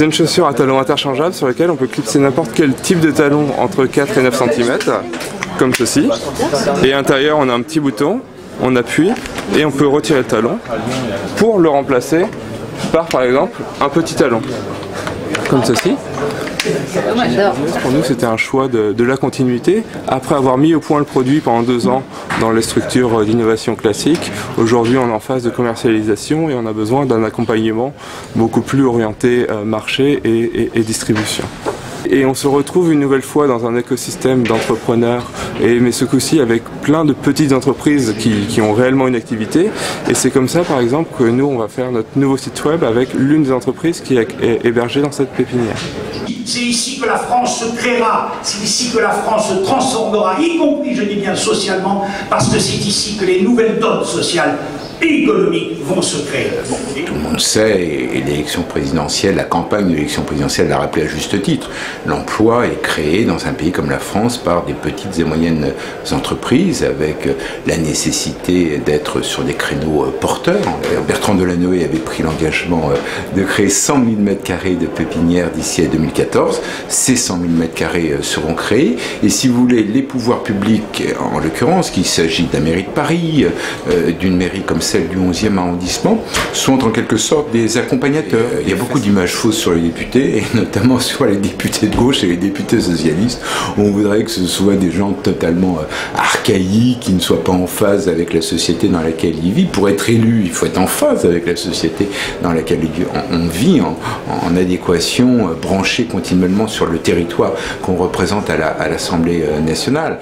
C'est une chaussure à talons interchangeables sur laquelle on peut clipser n'importe quel type de talon entre 4 et 9 cm, comme ceci. Et à l'intérieur, on a un petit bouton, on appuie et on peut retirer le talon pour le remplacer par exemple, un petit talon, comme ceci. Pour nous, c'était un choix de la continuité. Après avoir mis au point le produit pendant 2 ans dans les structures d'innovation classiques, aujourd'hui on est en phase de commercialisation et on a besoin d'un accompagnement beaucoup plus orienté marché et distribution. Et on se retrouve une nouvelle fois dans un écosystème d'entrepreneurs, mais ce coup-ci avec plein de petites entreprises qui ont réellement une activité. Et c'est comme ça, par exemple, que nous, on va faire notre nouveau site web avec l'une des entreprises qui est hébergée dans cette pépinière. C'est ici que la France se créera, c'est ici que la France se transformera, y compris, je dis bien, socialement, parce que c'est ici que les nouvelles donnes sociales et économiques vont se créer. Tout le monde sait, et l'élection présidentielle, la campagne de l'élection présidentielle l'a rappelé à juste titre, l'emploi est créé dans un pays comme la France par des petites et moyennes entreprises avec la nécessité d'être sur des créneaux porteurs. Bertrand Delanoë avait pris l'engagement de créer 100 000 m² de pépinières d'ici à 2014. Ces 100 000 m² seront créés et si vous voulez, les pouvoirs publics, en l'occurrence, qu'il s'agit de la mairie de Paris, d'une mairie comme celle du 11e arrondissement, sont en quelque sorte des accompagnateurs. Il y a beaucoup d'images fausses sur les députés, et notamment sur les députés de gauche et les députés socialistes, où on voudrait que ce soit des gens totalement archaïques, qui ne soient pas en phase avec la société dans laquelle ils vivent. Pour être élu, il faut être en phase avec la société dans laquelle on vit, en adéquation, branché continuellement sur le territoire qu'on représente à l'Assemblée nationale.